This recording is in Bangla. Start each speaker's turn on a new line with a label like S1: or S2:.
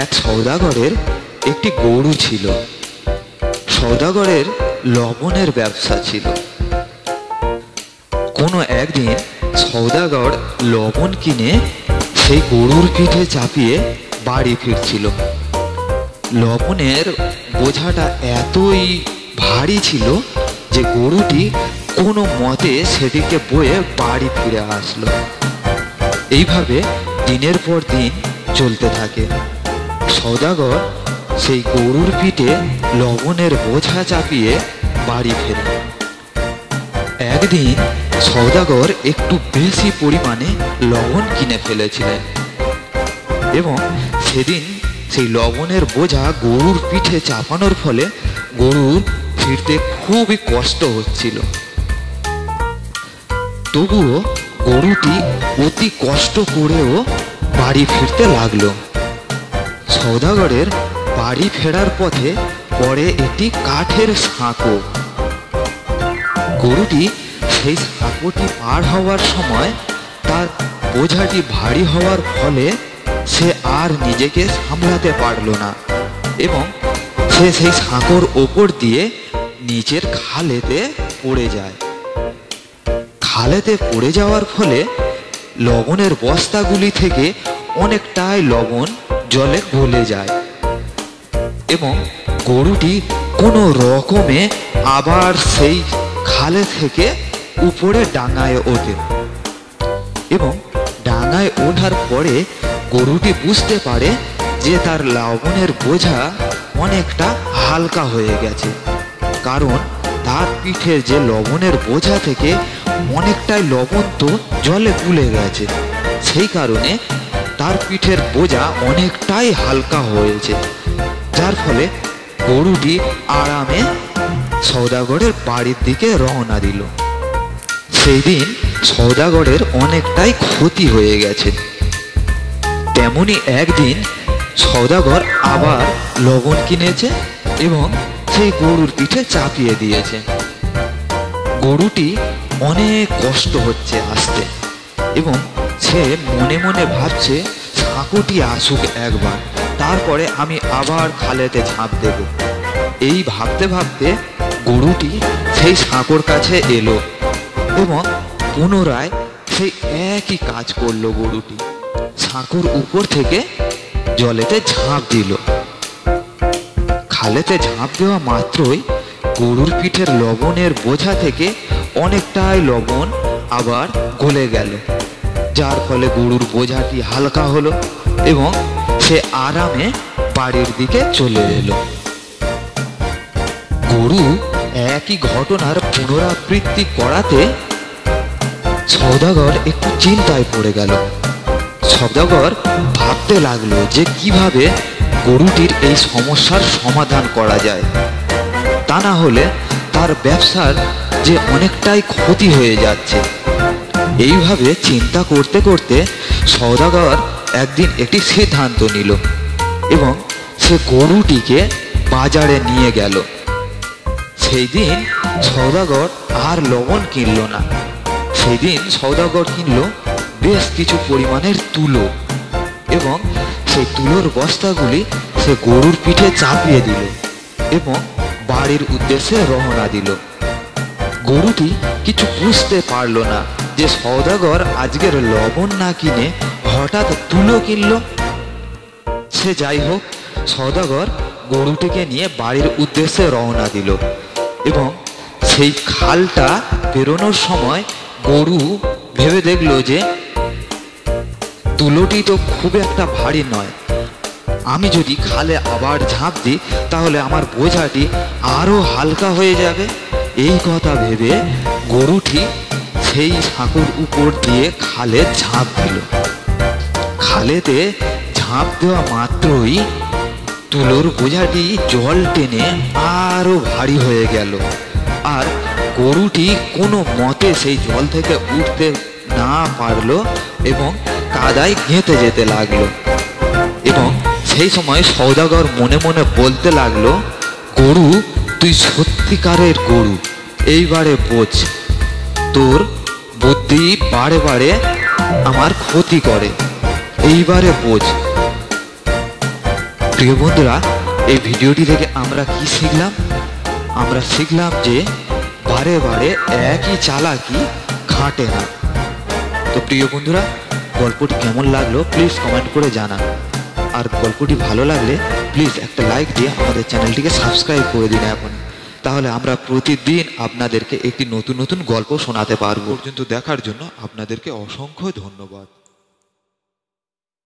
S1: এক সওদাগরের একটি গরু ছিল। সওদাগরের লবণের ব্যবসা ছিল। কোনো একদিন সওদাগর লবণ কিনে সেই গরুর পিঠে চাপিয়ে বাড়ি ফিরছিল। লবণের বোঝাটা এতই ভারী ছিল যে গরুটি কোনো মতে সেটিকে বয়ে বাড়ি ফিরে আসলো। এইভাবে দিনের পর দিন চলতে থাকে। সওদাগর সেই গরুর পিঠে লবণের বোঝা চাপিয়ে বাড়ি ফেরে। একদিন সওদাগর একটু বেশি পরিমাণে লবণ কিনে ফেলেছিলেন এবং সেদিন সেই লবণের বোঝা গরুর পিঠে চাপানোর ফলে গরুর ফিরতে খুবই কষ্ট হচ্ছিল। তবুও গরুটি অতি কষ্ট করেও বাড়ি ফিরতে লাগলো। সওদাগরের বাড়ি ফেরার পথে পড়ে একটি কাঠের সাঁকো। গরুটি সেই সাঁকোটি পার হওয়ার সময় তার বোঝাটি ভারী হওয়ার ফলে সে আর নিজেকে সামলাতে পারল না এবং সে সেই সাঁকোর ওপর দিয়ে নিচের খালেতে পড়ে যায়। খালেতে পড়ে যাওয়ার ফলে লবণের বস্তাগুলি থেকে অনেকটাই লবণ জলে গলে যায় এবং গরুটি কোনো রকমে আবার সেই খালে থেকে উপরে ডাঙায় ওঠে এবং ডাঙায় ওঠার পরে গরুটি বুঝতে পারে যে তার লবণের বোঝা অনেকটা হালকা হয়ে গেছে, কারণ তার পিঠের যে লবণের বোঝা থেকে অনেকটাই লবণ তো জলে গুলে গেছে। সেই কারণে তার পিঠের বোঝা অনেকটাই হালকা হয়েছে, যার ফলে গরুটি আরামে সওদাগরের বাড়ির দিকে রওনা দিল। সেই দিন সওদাগরের অনেকটাই ক্ষতি হয়ে গেছে। তেমনি একদিন সওদাগর আবার লবণ কিনেছে এবং সেই গরুর পিঠে চাপিয়ে দিয়েছে। গরুটি অনেক কষ্ট হচ্ছে আসতে এবং সে মনে মনে ভাবছে সাঁকোটি আসুক একবার, তারপরে আমি আবার খালেতে ঝাঁপ দেব। এই ভাবতে ভাবতে গরুটি সেই সাঁকোর কাছে এলো এবং পুনরায় সেই একই কাজ করলো। গরুটি সাঁকোর উপর থেকে জলেতে ঝাঁপ দিল। খালেতে ঝাঁপ দেওয়া মাত্রই গরুর পিঠের লবণের বোঝা থেকে অনেকটাই লবণ আবার গলে গেল, যার ফলে গরুর বোঝাটি হালকা হলো এবং সে আরামে বাড়ির দিকে চলে এলো। গরু একই ঘটনার পুনরাবৃত্তি করাতে সওদাগর একটু চিন্তায় পড়ে গেল। সওদাগর ভাবতে লাগলো যে কিভাবে গরুটির এই সমস্যার সমাধান করা যায়, তা না হলে তার ব্যবসার যে অনেকটাই ক্ষতি হয়ে যাচ্ছে। এইভাবে চিন্তা করতে করতে সওদাগর একদিন একটি সিদ্ধান্ত নিল এবং সে গরুটিকে বাজারে নিয়ে গেল। সেই দিন সওদাগর আর লবণ কিনল না। সেই দিন সওদাগর কিনল বেশ কিছু পরিমাণের তুলো এবং সেই তুলোর বস্তাগুলি সে গরুর পিঠে চাপিয়ে দিল এবং বাড়ির উদ্দেশ্যে রওনা দিল। গরুটি কিছু বুঝতে পারল না যে সওদাগর আজকের লবণ না কিনে হঠাৎ তুলো কিনল। সে যাই হোক, সওদাগর গরুটিকে নিয়ে বাড়ির উদ্দেশ্যে রওনা দিল এবং সেই খালটা বেরোনোর সময় গরু ভেবে দেখল যে তুলোটি তো খুব একটা ভারী নয়, আমি যদি খালে আবার ঝাঁপ দিই তাহলে আমার বোঝাটি আরো হালকা হয়ে যাবে। এই কথা ভেবে গরুটি সেই সাঁকোর উপর দিয়ে খালে ঝাঁপ দিল। খালেতে ঝাঁপ দেওয়া মাত্রই তুলোর বোঝাটি জল টেনে আরো ভারী হয়ে গেল আর গরুটি কোনো মতে সেই জল থেকে উঠতে না পারলো এবং কাদায় গেঁথে যেতে লাগলো। এবং সেই সময় সওদাগর মনে মনে বলতে লাগলো, গরু তুই সত্যিকারের গরু, এইবারে বোঝ, তোর বুদ্ধি বারে বারে আমার ক্ষতি করে, এইবারে বোঝ। প্রিয় বন্ধুরা, এই ভিডিওটি থেকে আমরা কি শিখলাম? আমরা শিখলাম যে বারে বারে একই চালাকি খাটে না। তো প্রিয় বন্ধুরা, গল্পটি কেমন লাগলো প্লিজ কমেন্ট করে জানান। আর গল্পটি ভালো লাগলে প্লিজ একটা লাইক দিয়ে আমাদের চ্যানেলটিকে সাবস্ক্রাইব করে দিন এখন। তাহলে আমরা প্রতিদিন আপনাদেরকে একটি নতুন নতুন গল্প শোনাতে পারবো। পর্যন্ত দেখার জন্য আপনাদেরকে অসংখ্য ধন্যবাদ।